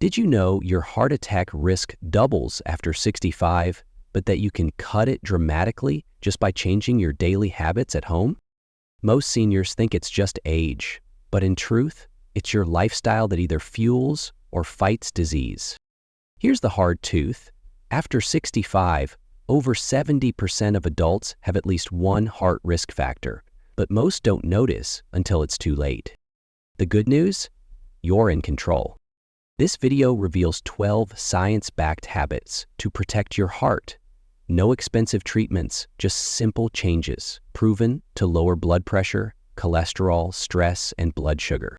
Did you know your heart attack risk doubles after 65, but that you can cut it dramatically just by changing your daily habits at home? Most seniors think it's just age, but in truth, it's your lifestyle that either fuels or fights disease. Here's the hard truth. After 65, over 70% of adults have at least one heart risk factor, but most don't notice until it's too late. The good news? You're in control. This video reveals 12 science-backed habits to protect your heart. No expensive treatments, just simple changes, proven to lower blood pressure, cholesterol, stress, and blood sugar.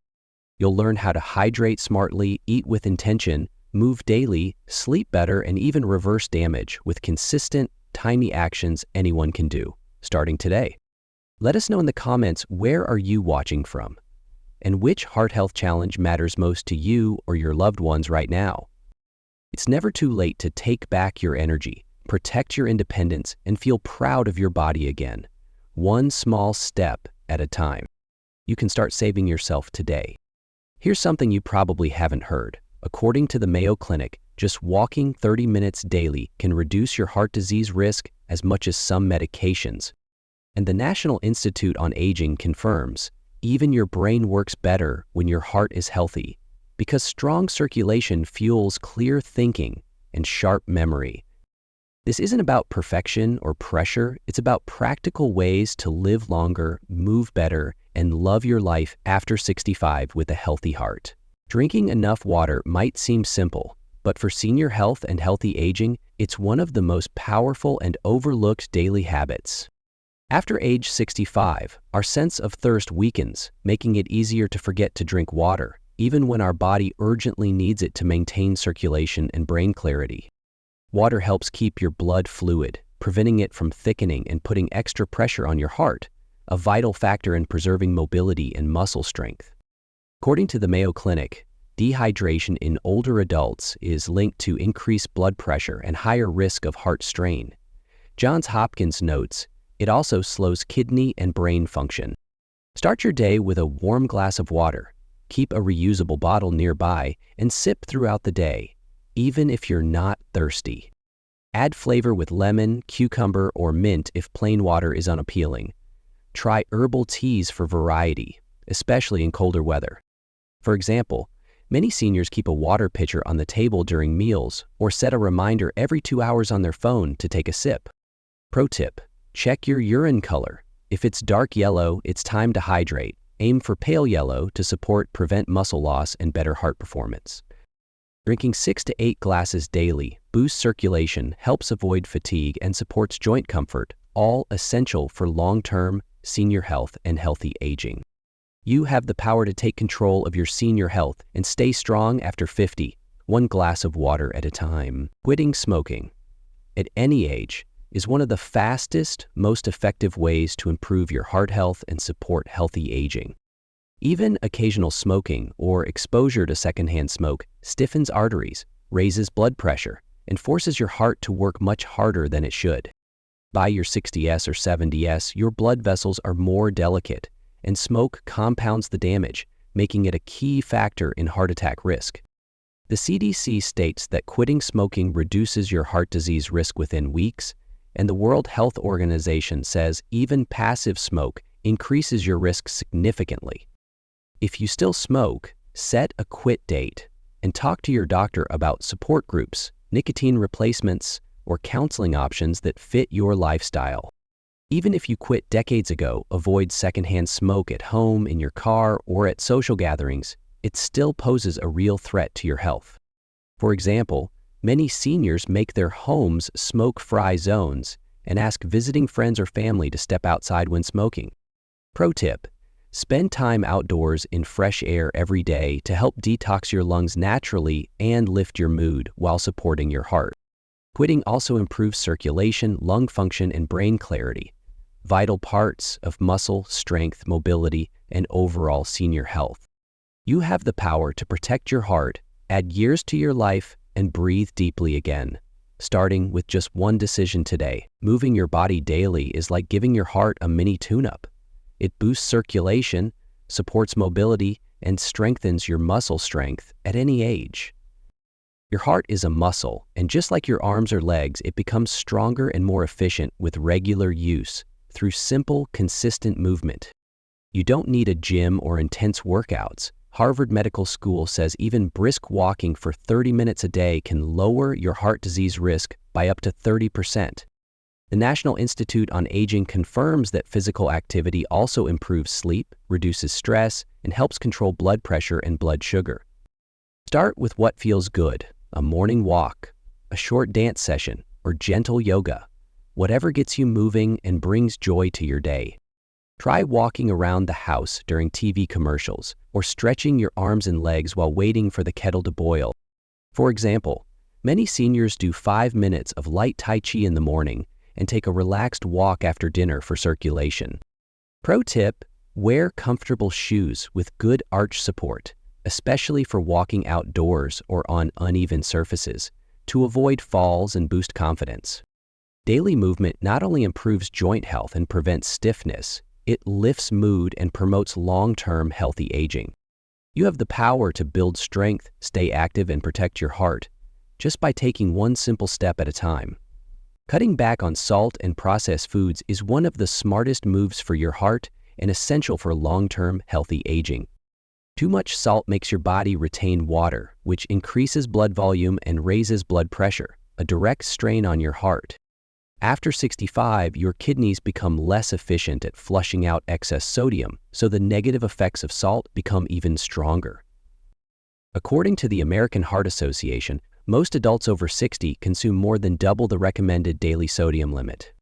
You'll learn how to hydrate smartly, eat with intention, move daily, sleep better, and even reverse damage with consistent, tiny actions anyone can do, starting today. Let us know in the comments, where are you watching from? And which heart health challenge matters most to you or your loved ones right now? It's never too late to take back your energy, protect your independence, and feel proud of your body again. One small step at a time. You can start saving yourself today. Here's something you probably haven't heard. According to the Mayo Clinic, just walking 30 minutes daily can reduce your heart disease risk as much as some medications. And the National Institute on Aging confirms, even your brain works better when your heart is healthy, because strong circulation fuels clear thinking and sharp memory. This isn't about perfection or pressure, it's about practical ways to live longer, move better, and love your life after 65 with a healthy heart. Drinking enough water might seem simple, but for senior health and healthy aging, it's one of the most powerful and overlooked daily habits. After age 65, our sense of thirst weakens, making it easier to forget to drink water, even when our body urgently needs it to maintain circulation and brain clarity. Water helps keep your blood fluid, preventing it from thickening and putting extra pressure on your heart, a vital factor in preserving mobility and muscle strength. According to the Mayo Clinic, dehydration in older adults is linked to increased blood pressure and higher risk of heart strain. Johns Hopkins notes, it also slows kidney and brain function. Start your day with a warm glass of water. Keep a reusable bottle nearby and sip throughout the day, even if you're not thirsty. Add flavor with lemon, cucumber, or mint if plain water is unappealing. Try herbal teas for variety, especially in colder weather. For example, many seniors keep a water pitcher on the table during meals or set a reminder every 2 hours on their phone to take a sip. Pro tip: check your urine color. If it's dark yellow, it's time to hydrate. Aim for pale yellow to prevent muscle loss and better heart performance. Drinking 6 to 8 glasses daily boosts circulation, helps avoid fatigue, and supports joint comfort, all essential for long-term senior health and healthy aging. You have the power to take control of your senior health and stay strong after 50, one glass of water at a time. Quitting smoking at any age is one of the fastest, most effective ways to improve your heart health and support healthy aging. Even occasional smoking or exposure to secondhand smoke stiffens arteries, raises blood pressure, and forces your heart to work much harder than it should. By your 60s or 70s, your blood vessels are more delicate, and smoke compounds the damage, making it a key factor in heart attack risk. The CDC states that quitting smoking reduces your heart disease risk within weeks, and the World Health Organization says even passive smoke increases your risk significantly. If you still smoke, set a quit date and talk to your doctor about support groups, nicotine replacements, or counseling options that fit your lifestyle. Even if you quit decades ago, avoid secondhand smoke at home, in your car, or at social gatherings. It still poses a real threat to your health. For example, many seniors make their homes smoke-free zones and ask visiting friends or family to step outside when smoking. Pro tip: spend time outdoors in fresh air every day to help detox your lungs naturally and lift your mood while supporting your heart. Quitting also improves circulation, lung function, and brain clarity, vital parts of muscle strength, mobility, and overall senior health. You have the power to protect your heart, add years to your life, and breathe deeply again. Starting with just one decision today, moving your body daily is like giving your heart a mini tune-up. It boosts circulation, supports mobility, and strengthens your muscle strength at any age. Your heart is a muscle, and just like your arms or legs, it becomes stronger and more efficient with regular use through simple, consistent movement. You don't need a gym or intense workouts. Harvard Medical School says even brisk walking for 30 minutes a day can lower your heart disease risk by up to 30%. The National Institute on Aging confirms that physical activity also improves sleep, reduces stress, and helps control blood pressure and blood sugar. Start with what feels good: a morning walk, a short dance session, or gentle yoga. Whatever gets you moving and brings joy to your day. Try walking around the house during TV commercials or stretching your arms and legs while waiting for the kettle to boil. For example, many seniors do 5 minutes of light Tai Chi in the morning and take a relaxed walk after dinner for circulation. Pro tip: wear comfortable shoes with good arch support, especially for walking outdoors or on uneven surfaces, to avoid falls and boost confidence. Daily movement not only improves joint health and prevents stiffness, it lifts mood and promotes long-term healthy aging. You have the power to build strength, stay active, and protect your heart just by taking one simple step at a time. Cutting back on salt and processed foods is one of the smartest moves for your heart and essential for long-term healthy aging. Too much salt makes your body retain water, which increases blood volume and raises blood pressure, a direct strain on your heart. After 65, your kidneys become less efficient at flushing out excess sodium, so the negative effects of salt become even stronger. According to the American Heart Association, most adults over 60 consume more than double the recommended daily sodium limit.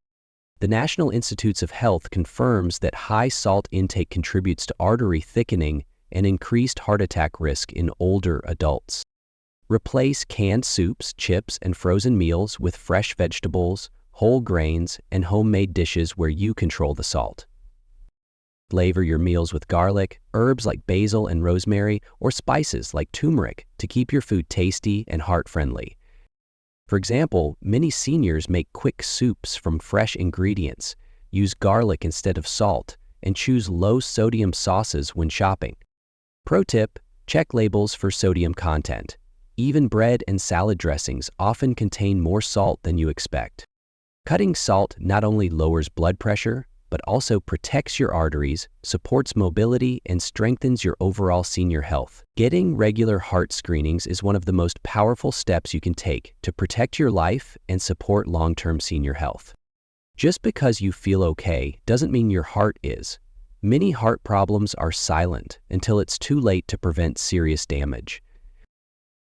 The National Institutes of Health confirms that high salt intake contributes to artery thickening and increased heart attack risk in older adults. Replace canned soups, chips, and frozen meals with fresh vegetables, whole grains, and homemade dishes where you control the salt. Flavor your meals with garlic, herbs like basil and rosemary, or spices like turmeric to keep your food tasty and heart-friendly. For example, many seniors make quick soups from fresh ingredients, use garlic instead of salt, and choose low-sodium sauces when shopping. Pro tip: check labels for sodium content. Even bread and salad dressings often contain more salt than you expect. Cutting salt not only lowers blood pressure, but also protects your arteries, supports mobility, and strengthens your overall senior health. Getting regular heart screenings is one of the most powerful steps you can take to protect your life and support long-term senior health. Just because you feel okay doesn't mean your heart is. Many heart problems are silent until it's too late to prevent serious damage.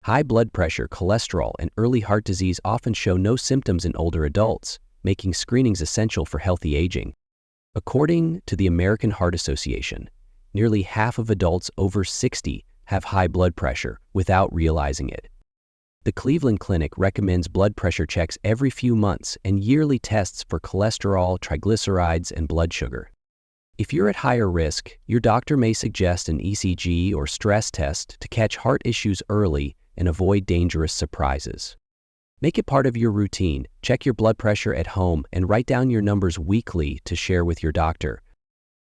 High blood pressure, cholesterol, and early heart disease often show no symptoms in older adults, making screenings essential for healthy aging. According to the American Heart Association, nearly half of adults over 60 have high blood pressure without realizing it. The Cleveland Clinic recommends blood pressure checks every few months and yearly tests for cholesterol, triglycerides, and blood sugar. If you're at higher risk, your doctor may suggest an ECG or stress test to catch heart issues early and avoid dangerous surprises. Make it part of your routine. Check your blood pressure at home and write down your numbers weekly to share with your doctor.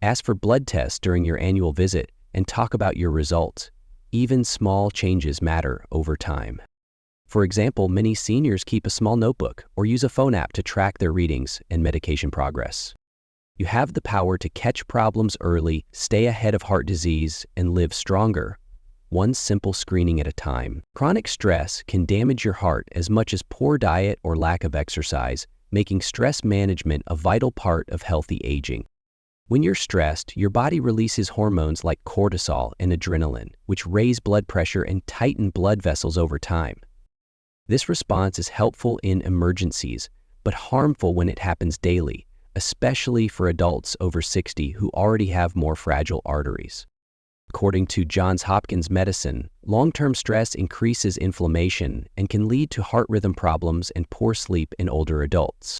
Ask for blood tests during your annual visit and talk about your results. Even small changes matter over time. For example, many seniors keep a small notebook or use a phone app to track their readings and medication progress. You have the power to catch problems early, stay ahead of heart disease, and live stronger, one simple screening at a time. Chronic stress can damage your heart as much as poor diet or lack of exercise, making stress management a vital part of healthy aging. When you're stressed, your body releases hormones like cortisol and adrenaline, which raise blood pressure and tighten blood vessels over time. This response is helpful in emergencies, but harmful when it happens daily, especially for adults over 60 who already have more fragile arteries. According to Johns Hopkins Medicine, long-term stress increases inflammation and can lead to heart rhythm problems and poor sleep in older adults.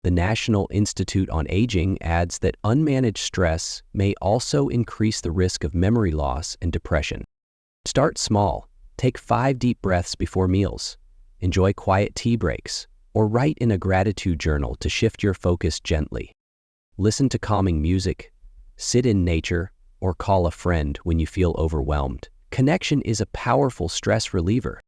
The National Institute on Aging adds that unmanaged stress may also increase the risk of memory loss and depression. Start small. Take 5 deep breaths before meals. Enjoy quiet tea breaks, or write in a gratitude journal to shift your focus gently. Listen to calming music, sit in nature, or call a friend when you feel overwhelmed. Connection is a powerful stress reliever.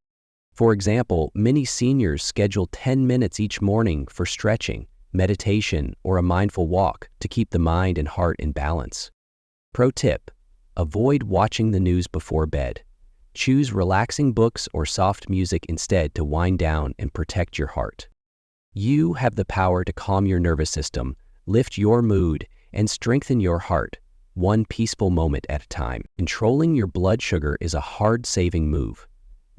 For example, many seniors schedule 10 minutes each morning for stretching, meditation, or a mindful walk to keep the mind and heart in balance. Pro tip: avoid watching the news before bed. Choose relaxing books or soft music instead to wind down and protect your heart. You have the power to calm your nervous system, lift your mood, and strengthen your heart, one peaceful moment at a time. Controlling your blood sugar is a hard-saving move,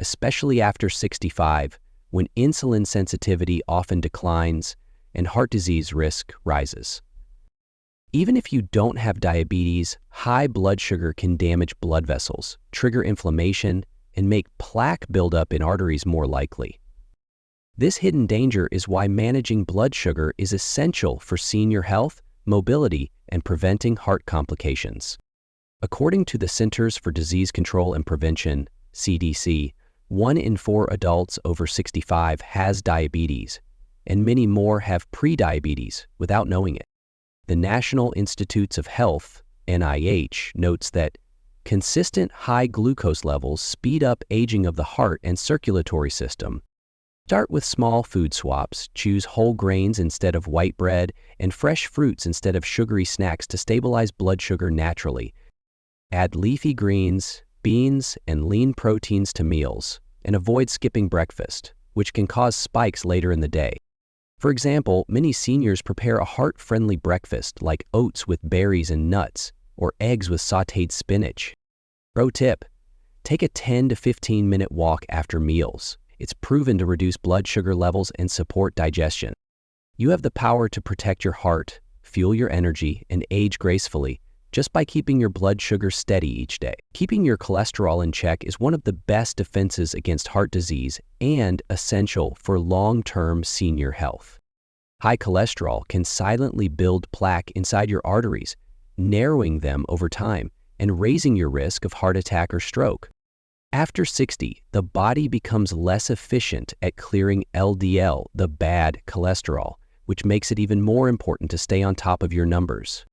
especially after 65, when insulin sensitivity often declines and heart disease risk rises. Even if you don't have diabetes, high blood sugar can damage blood vessels, trigger inflammation, and make plaque buildup in arteries more likely. This hidden danger is why managing blood sugar is essential for senior health, mobility, and preventing heart complications. According to the Centers for Disease Control and Prevention, CDC, 1 in 4 adults over 65 has diabetes, and many more have prediabetes without knowing it. The National Institutes of Health, NIH, notes that consistent high glucose levels speed up aging of the heart and circulatory system. Start with small food swaps, choose whole grains instead of white bread, and fresh fruits instead of sugary snacks to stabilize blood sugar naturally. Add leafy greens, beans, and lean proteins to meals, and avoid skipping breakfast, which can cause spikes later in the day. For example, many seniors prepare a heart-friendly breakfast like oats with berries and nuts, or eggs with sautéed spinach. Pro tip: take a 10 to 15-minute walk after meals. It's proven to reduce blood sugar levels and support digestion. You have the power to protect your heart, fuel your energy, and age gracefully just by keeping your blood sugar steady each day. Keeping your cholesterol in check is one of the best defenses against heart disease and essential for long-term senior health. High cholesterol can silently build plaque inside your arteries, narrowing them over time and raising your risk of heart attack or stroke. After 60, the body becomes less efficient at clearing LDL, the bad cholesterol, which makes it even more important to stay on top of your numbers.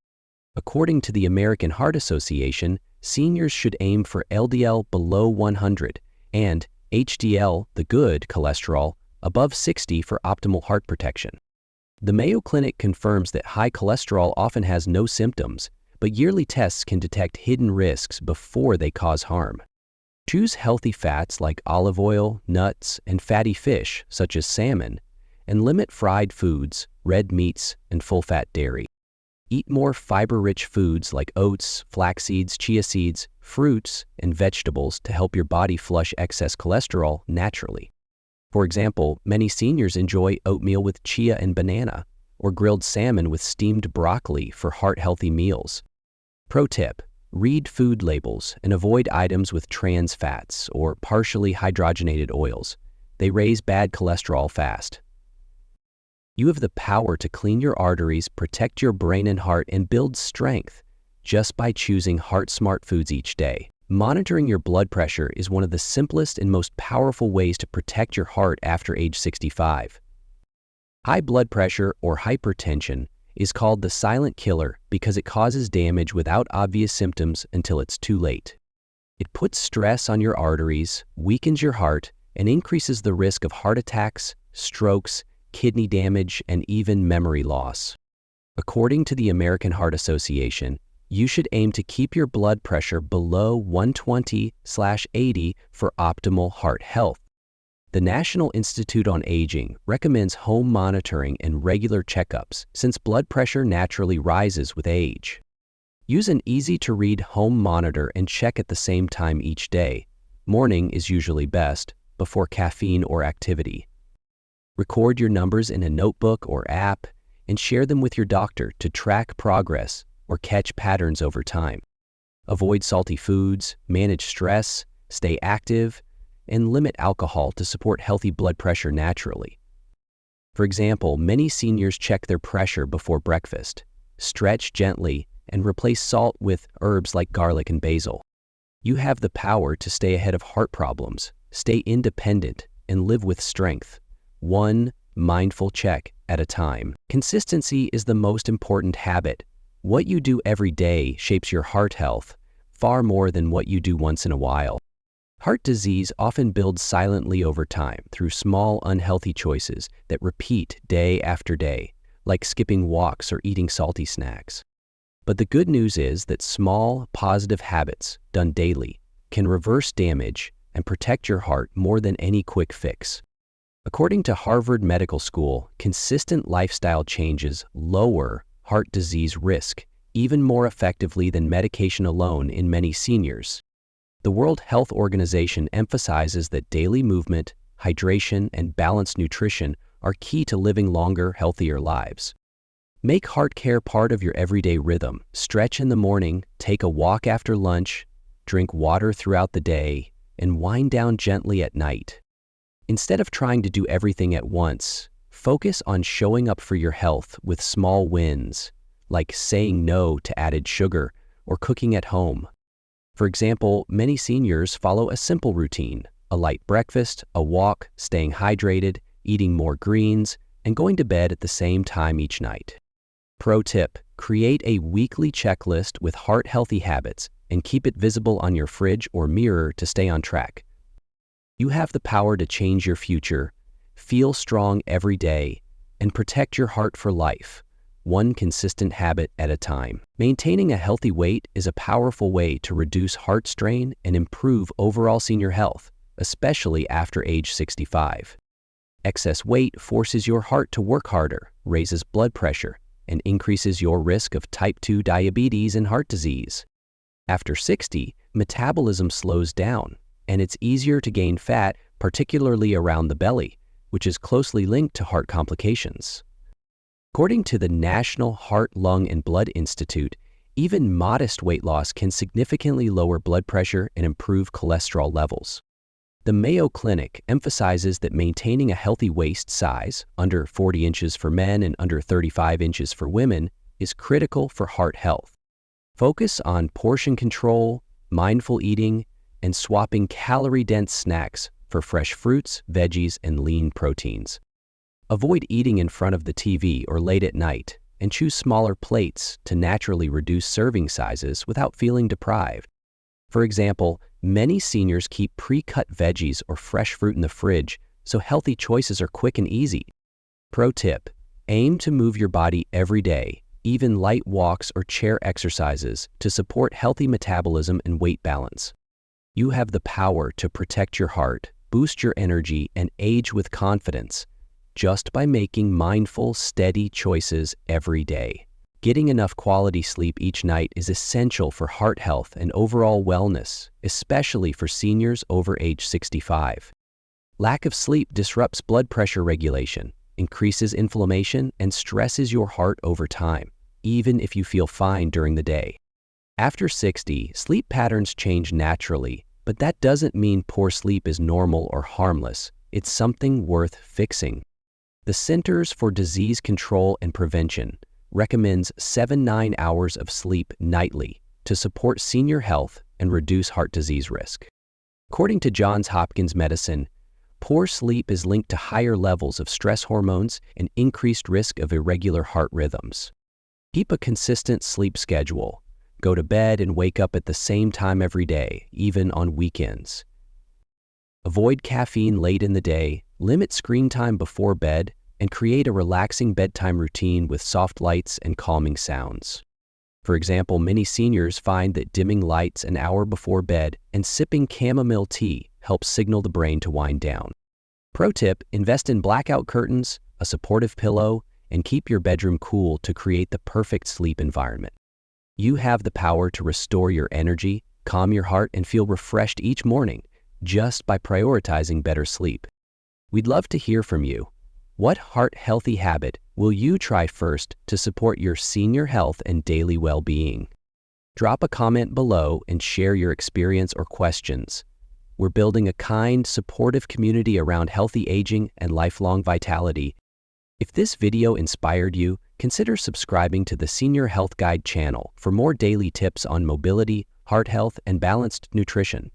According to the American Heart Association, seniors should aim for LDL below 100 and HDL, the good cholesterol, above 60 for optimal heart protection. The Mayo Clinic confirms that high cholesterol often has no symptoms, but yearly tests can detect hidden risks before they cause harm. Choose healthy fats like olive oil, nuts, and fatty fish, such as salmon, and limit fried foods, red meats, and full-fat dairy. Eat more fiber-rich foods like oats, flax seeds, chia seeds, fruits, and vegetables to help your body flush excess cholesterol naturally. For example, many seniors enjoy oatmeal with chia and banana, or grilled salmon with steamed broccoli for heart-healthy meals. Pro tip: read food labels and avoid items with trans fats or partially hydrogenated oils. They raise bad cholesterol fast. You have the power to clean your arteries, protect your brain and heart, and build strength just by choosing heart-smart foods each day. Monitoring your blood pressure is one of the simplest and most powerful ways to protect your heart after age 65. High blood pressure or hypertension is called the silent killer because it causes damage without obvious symptoms until it's too late. It puts stress on your arteries, weakens your heart, and increases the risk of heart attacks, strokes, kidney damage, and even memory loss. According to the American Heart Association, you should aim to keep your blood pressure below 120/80 for optimal heart health. The National Institute on Aging recommends home monitoring and regular checkups since blood pressure naturally rises with age. Use an easy-to-read home monitor and check at the same time each day. Morning is usually best, before caffeine or activity. Record your numbers in a notebook or app and share them with your doctor to track progress or catch patterns over time. Avoid salty foods, manage stress, stay active, and limit alcohol to support healthy blood pressure naturally. For example, many seniors check their pressure before breakfast, stretch gently, and replace salt with herbs like garlic and basil. You have the power to stay ahead of heart problems, stay independent, and live with strength, one mindful check at a time. Consistency is the most important habit. What you do every day shapes your heart health far more than what you do once in a while. Heart disease often builds silently over time through small, unhealthy choices that repeat day after day, like skipping walks or eating salty snacks. But the good news is that small, positive habits done daily can reverse damage and protect your heart more than any quick fix. According to Harvard Medical School, consistent lifestyle changes lower heart disease risk even more effectively than medication alone in many seniors. The World Health Organization emphasizes that daily movement, hydration, and balanced nutrition are key to living longer, healthier lives. Make heart care part of your everyday rhythm. Stretch in the morning, take a walk after lunch, drink water throughout the day, and wind down gently at night. Instead of trying to do everything at once, focus on showing up for your health with small wins, like saying no to added sugar or cooking at home. For example, many seniors follow a simple routine: a light breakfast, a walk, staying hydrated, eating more greens, and going to bed at the same time each night. Pro tip: create a weekly checklist with heart-healthy habits and keep it visible on your fridge or mirror to stay on track. You have the power to change your future, feel strong every day, and protect your heart for life, one consistent habit at a time. Maintaining a healthy weight is a powerful way to reduce heart strain and improve overall senior health, especially after age 65. Excess weight forces your heart to work harder, raises blood pressure, and increases your risk of type 2 diabetes and heart disease. After 60, metabolism slows down, and it's easier to gain fat, particularly around the belly, which is closely linked to heart complications. According to the National Heart, Lung, and Blood Institute, even modest weight loss can significantly lower blood pressure and improve cholesterol levels. The Mayo Clinic emphasizes that maintaining a healthy waist size, under 40 inches for men and under 35 inches for women, is critical for heart health. Focus on portion control, mindful eating, and swapping calorie-dense snacks for fresh fruits, veggies, and lean proteins. Avoid eating in front of the TV or late at night, and choose smaller plates to naturally reduce serving sizes without feeling deprived. For example, many seniors keep pre-cut veggies or fresh fruit in the fridge, so healthy choices are quick and easy. Pro tip: aim to move your body every day, even light walks or chair exercises, to support healthy metabolism and weight balance. You have the power to protect your heart, boost your energy, and age with confidence just by making mindful, steady choices every day. Getting enough quality sleep each night is essential for heart health and overall wellness, especially for seniors over age 65. Lack of sleep disrupts blood pressure regulation, increases inflammation, and stresses your heart over time, even if you feel fine during the day. After 60, sleep patterns change naturally, but that doesn't mean poor sleep is normal or harmless. It's something worth fixing. The Centers for Disease Control and Prevention recommends 7-9 hours of sleep nightly to support senior health and reduce heart disease risk. According to Johns Hopkins Medicine, poor sleep is linked to higher levels of stress hormones and increased risk of irregular heart rhythms. Keep a consistent sleep schedule. Go to bed and wake up at the same time every day, even on weekends. Avoid caffeine late in the day, limit screen time before bed, and create a relaxing bedtime routine with soft lights and calming sounds. For example, many seniors find that dimming lights an hour before bed and sipping chamomile tea helps signal the brain to wind down. Pro tip: invest in blackout curtains, a supportive pillow, and keep your bedroom cool to create the perfect sleep environment. You have the power to restore your energy, calm your heart, and feel refreshed each morning just by prioritizing better sleep. We'd love to hear from you. What heart-healthy habit will you try first to support your senior health and daily well-being? Drop a comment below and share your experience or questions. We're building a kind, supportive community around healthy aging and lifelong vitality. If this video inspired you, consider subscribing to the Senior Health Guide channel for more daily tips on mobility, heart health, and balanced nutrition.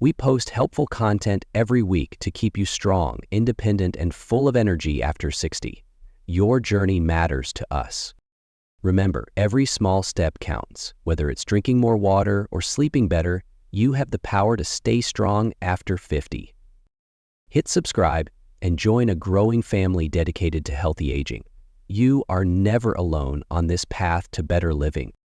We post helpful content every week to keep you strong, independent, and full of energy after 60. Your journey matters to us. Remember, every small step counts. Whether it's drinking more water or sleeping better, you have the power to stay strong after 50. Hit subscribe and join a growing family dedicated to healthy aging. You are never alone on this path to better living.